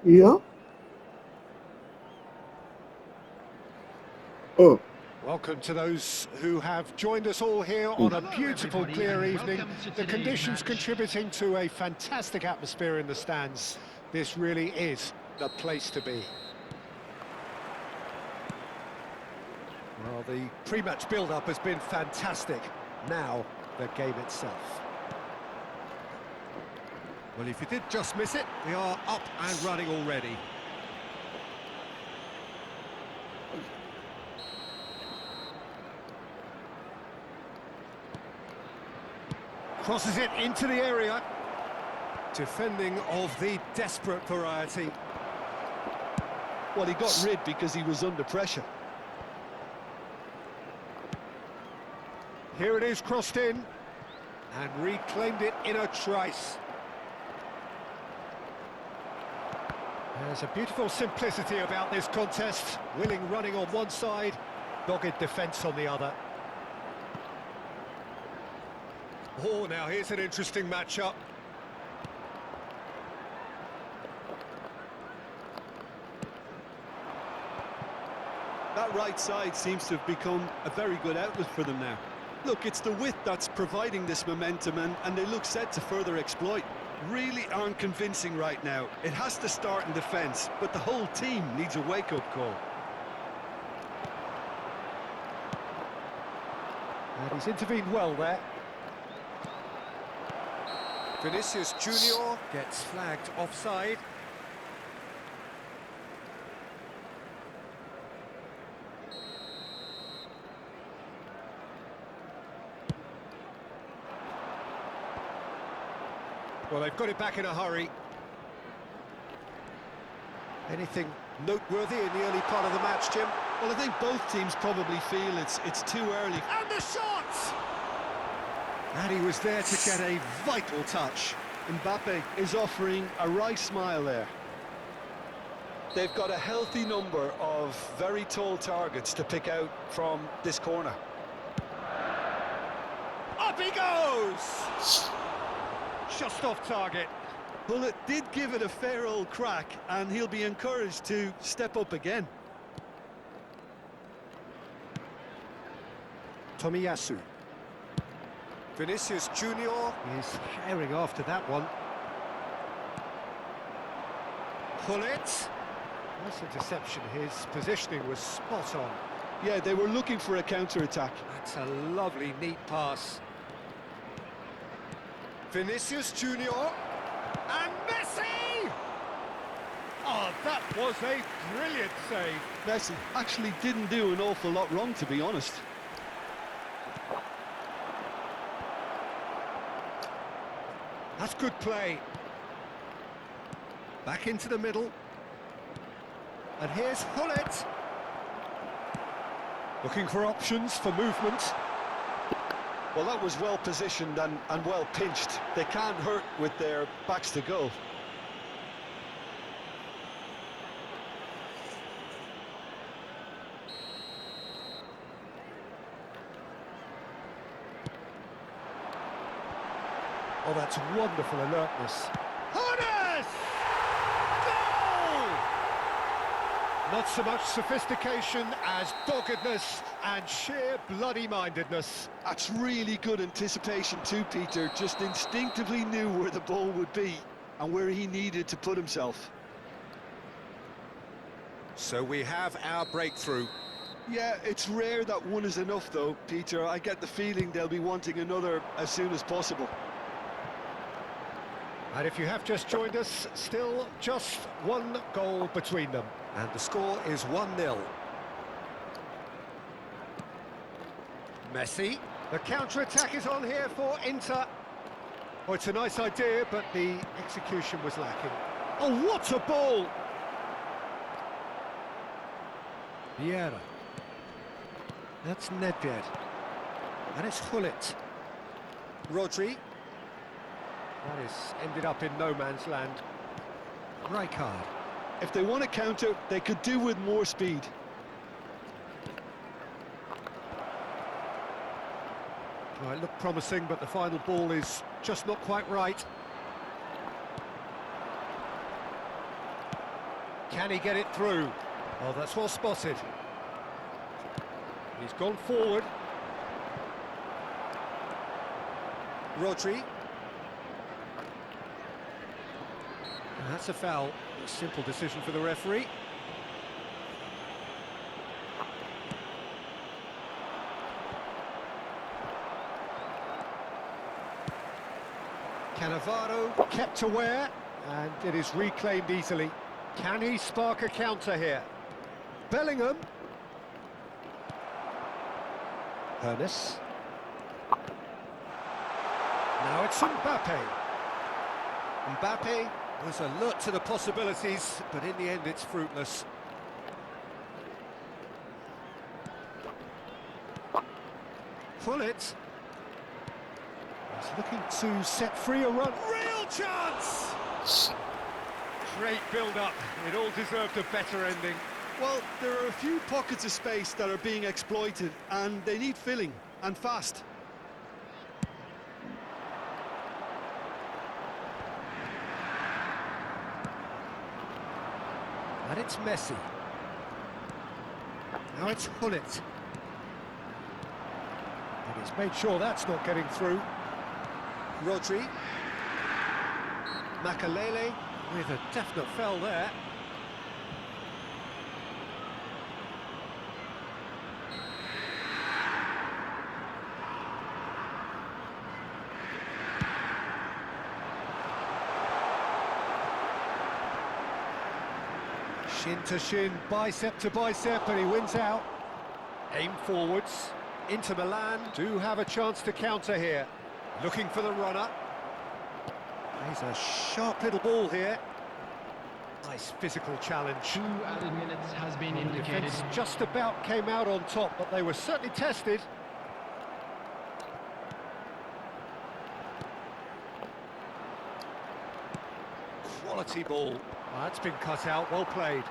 Yeah. Oh. Welcome to those who have joined us all here on a beautiful, clear evening. The conditions contributing to a fantastic atmosphere in the stands. This really is the place to be. Well, the pre-match build-up has been fantastic. Now, the game itself. Well, if you did just miss it, we are up and running already. Crosses it into the area. Defending of the desperate variety. Well, he got rid because he was under pressure. Here it is, crossed in. And reclaimed it in a trice. There's a beautiful simplicity about this contest. Willing running on one side, dogged defence on the other. Oh, now here's an interesting matchup. That right side seems to have become a very good outlet for them now. Look, it's the width that's providing this momentum, and they look set to further exploit. Really aren't convincing right now. It has to start in defence, but the whole team needs a wake-up call. And he's intervened well there. Vinicius Junior gets flagged offside. Well, they've got it back in a hurry. Anything noteworthy in the early part of the match, Jim? Well, I think both teams probably feel it's too early. And the shot! And he was there to get a vital touch. Mbappe is offering a wry smile there. They've got a healthy number of very tall targets to pick out from this corner. Up he goes! Just off target. Well, it did give it a fair old crack, and he'll be encouraged to step up again. Tomiyasu. Vinicius Junior is carrying after that one. Pull it. Nice interception. His positioning was spot on. Yeah, they were looking for a counter-attack. That's a lovely, neat pass. Vinicius Junior. And Messi! Oh, that was a brilliant save. Messi actually didn't do an awful lot wrong, to be honest. That's good play. Back into the middle. And here's Hullet. Looking for options for movement. Well, that was well positioned and well pinched. They can't hurt with their backs to goal. Oh, that's wonderful alertness. Harness! Goal! Not so much sophistication as doggedness and sheer bloody-mindedness. That's really good anticipation too, Peter. Just instinctively knew where the ball would be and where he needed to put himself. So we have our breakthrough. Yeah, it's rare that one is enough though, Peter. I get the feeling they'll be wanting another as soon as possible. And if you have just joined us, still just one goal between them. And the score is 1-0. Messi. The counter-attack is on here for Inter. Oh, it's a nice idea, but the execution was lacking. Oh, what a ball! Vieira. That's Nedved. And it's Hullet. Rodri. That is ended up in no man's land. Rijkaard. If they want to counter, they could do with more speed. Well, it looked promising, but the final ball is just not quite right. Can he get it through? Oh, that's well spotted. He's gone forward. Rodri. And that's a foul. A simple decision for the referee. Cannavaro kept aware, and it is reclaimed easily. Can he spark a counter here? Bellingham. Ernest. Now it's Mbappe. Mbappe was alert to the possibilities, but in the end it's fruitless. Hullet. He's looking to set free a run. Real chance! Great build-up. It all deserved a better ending. Well, there are a few pockets of space that are being exploited, and they need filling, and fast. And it's Messi. Now it's Hullet. And he's made sure that's not getting through. Rodri. Makalele with a definite foul there. Shin to shin, bicep to bicep, and he wins out. Aim forwards. Inter Milan do have a chance to counter here. Looking for the runner. He's a sharp little ball here. Nice physical challenge. 2 added minutes has been The indicated. defence just about came out on top, but they were certainly tested. Quality ball. That's been cut out, well played.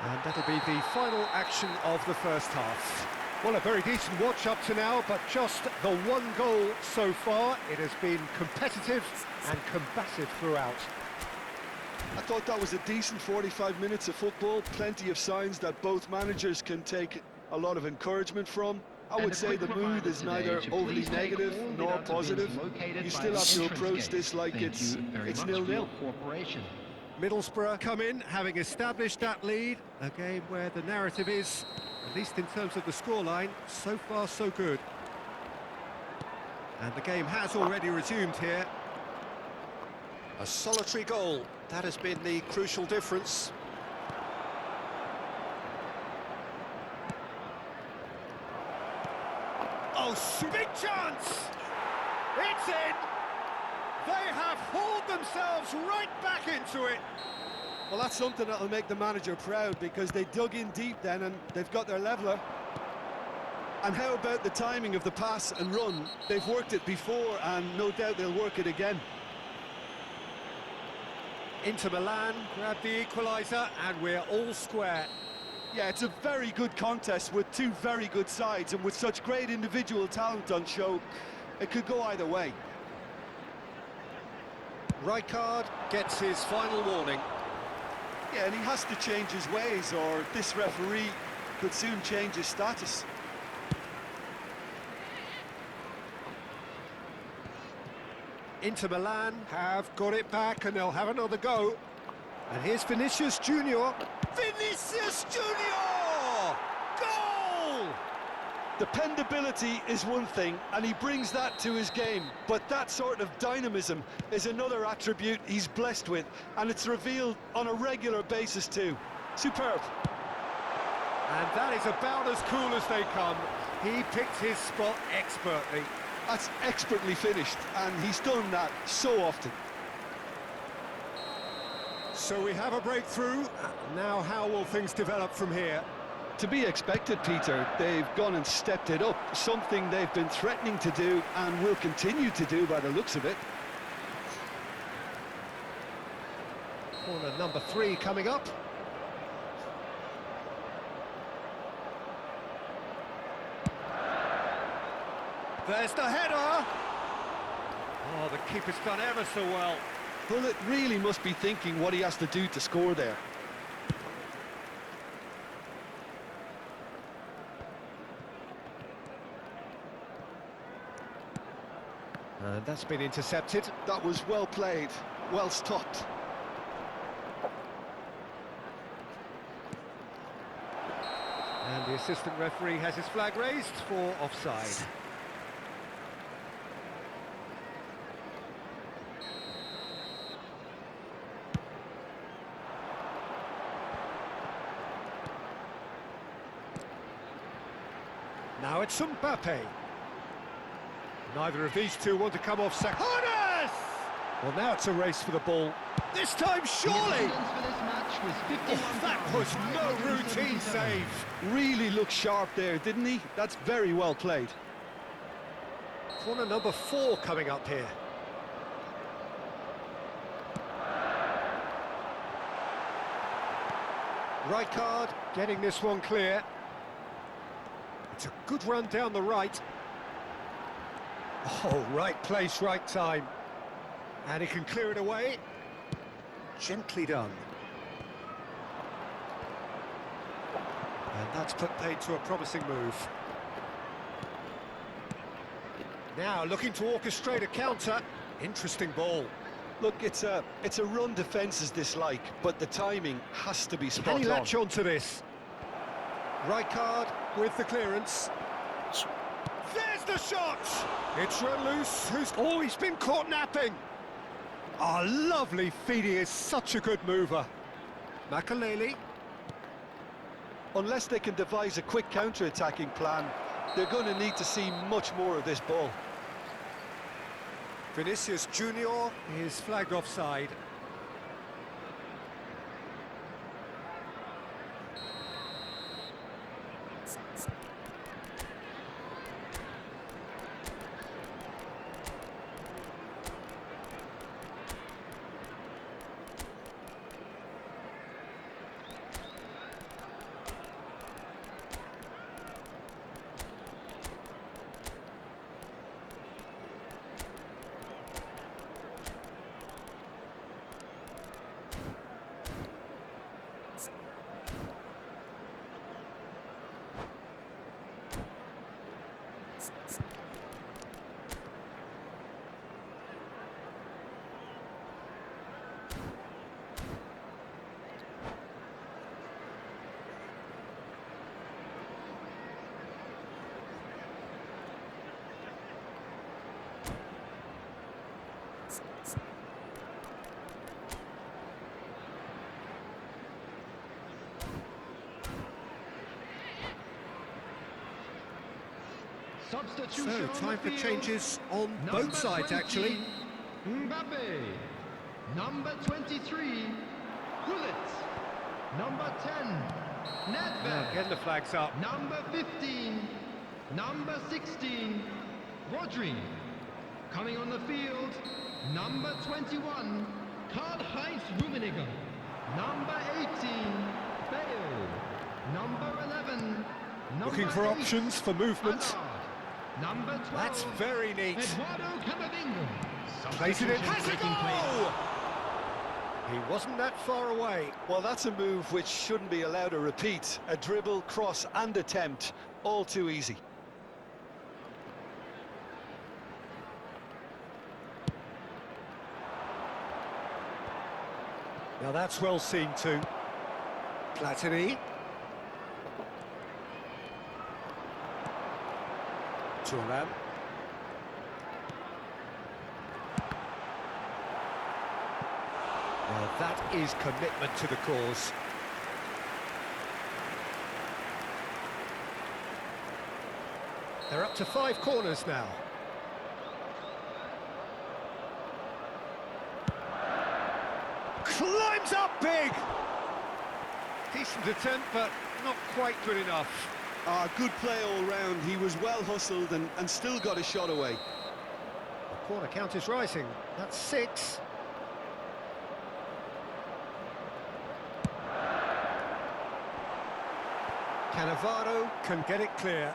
And that'll be the final action of the first half. Well, a very decent watch up to now, but just the one goal so far. It has been competitive and combative throughout. I thought that was a decent 45 minutes of football. Plenty of signs that both managers can take a lot of encouragement from. I would say the mood is neither overly negative nor positive. You still have to approach this like it's 0-0. Middlesbrough come in, having established that lead. A game where the narrative is, at least in terms of the scoreline, so far so good. And the game has already resumed here. A solitary goal, that has been the crucial difference. Oh, big chance! It's in! They have hauled themselves right back into it. Well, that's something that'll make the manager proud, because they dug in deep then and they've got their leveller. And how about the timing of the pass and run? They've worked it before and no doubt they'll work it again. Inter Milan grab the equaliser and we're all square. Yeah, it's a very good contest with two very good sides, and with such great individual talent on show, it could go either way. Rijkaard gets his final warning. Yeah, and he has to change his ways, or this referee could soon change his status. Inter Milan have got it back and they'll have another go. And here's Vinicius Junior. Vinicius Junior! Goal! Dependability is one thing, and he brings that to his game, but that sort of dynamism is another attribute he's blessed with, and it's revealed on a regular basis too. Superb. And that is about as cool as they come. He picked his spot expertly. That's expertly finished, and he's done that so often. So we have a breakthrough. Now how will things develop from here? To be expected, Peter. They've gone and stepped it up, something they've been threatening to do and will continue to do by the looks of it. Corner number 3 coming up. There's the header! Oh, the keeper's done ever so well. Bullet really must be thinking what he has to do to score there. And that's been intercepted. That was well played, well stopped. And the assistant referee has his flag raised for offside. Now it's Mbappe. Neither of these two want to come off second. Hones! Well, now it's a race for the ball. This time, surely! Oh, that was no routine save. Really looked sharp there, didn't he? That's very well played. Corner number 4 coming up here. Rijkaard getting this one clear. It's a good run down the right. Oh, right place, right time. And he can clear it away. Gently done. And that's put paid to a promising move. Now looking to orchestrate a counter. Interesting ball. Look, it's a run defence is dislike, but the timing has to be spot on. Can he latch on to this? Rijkaard with the clearance. There's the shot! It's run loose, who's always been caught napping. Oh, lovely feed, he is such a good mover. Makelele. Unless they can devise a quick counter-attacking plan, they're going to need to see much more of this ball. Vinicius Junior is flagged offside. Substitution So, on time the for field. changes on Number both sides, 20, actually. Mbappe. Number 23, Gullit. Number 10, Nedved. Getting the flags up. Number 15, number 16, Rodri. Coming on the field, number 21, Karl-Heinz Rummenigge. Number 18, Bale. Number 11, number Looking for 8, options for movement. Hazard. Number 12, That's very neat. Eduardo Camavinga. Plays it in. Substitution Has a taking place. goal! He wasn't that far away. Well, that's a move which shouldn't be allowed to repeat. A dribble, cross and attempt, all too easy. Now that's well seen too. Platini. Thuram. Well, that is commitment to the cause. They're up to 5 corners now. Climbs up big! Decent attempt, but not quite good enough. Good play all round. He was well hustled and still got a shot away. The corner count is rising. That's 6. Cannavaro can get it clear.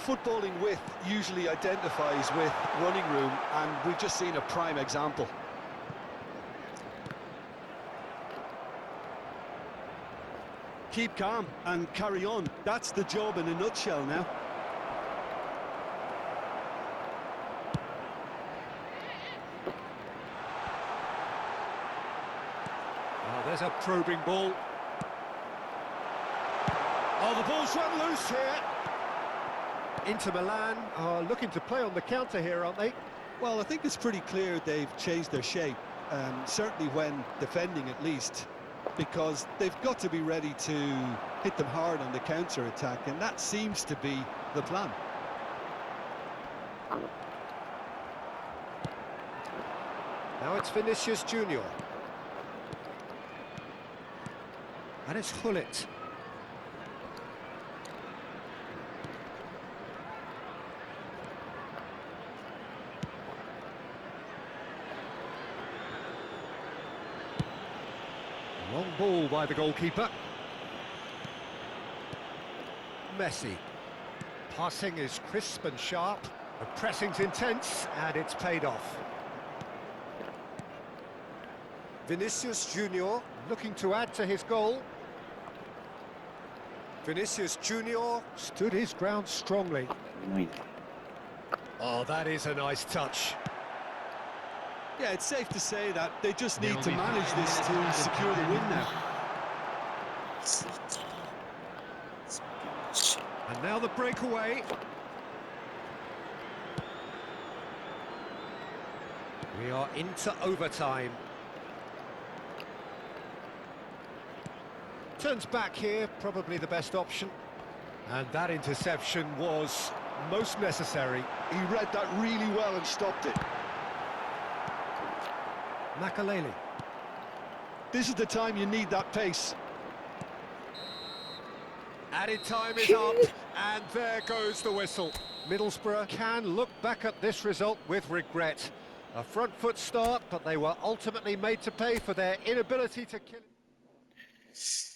Footballing width usually identifies with running room, and we've just seen a prime example. Keep calm and carry on. That's the job in a nutshell now. Oh, there's a probing ball. Oh, the ball's run loose here. Inter Milan are looking to play on the counter here, aren't they? Well, I think it's pretty clear they've changed their shape, certainly when defending at least, because they've got to be ready to hit them hard on the counter-attack, and that seems to be the plan. Now it's Vinicius Junior. And it's Gullit. Long ball by the goalkeeper. Messi. Passing is crisp and sharp. The pressing's intense, and it's paid off. Vinicius Junior looking to add to his goal. Vinicius Junior stood his ground strongly. Oh, that is a nice touch. Yeah, it's safe to say that they just There need will to be manage 5 this to minutes secure the added win time. now. And now the breakaway. We are into overtime. Turns back here, probably the best option. And that interception was most necessary. He read that really well and stopped it. Makaleli. This is the time you need that pace. Added time is up, and there goes the whistle. Middlesbrough can look back at this result with regret. A front foot start, but they were ultimately made to pay for their inability to kill it.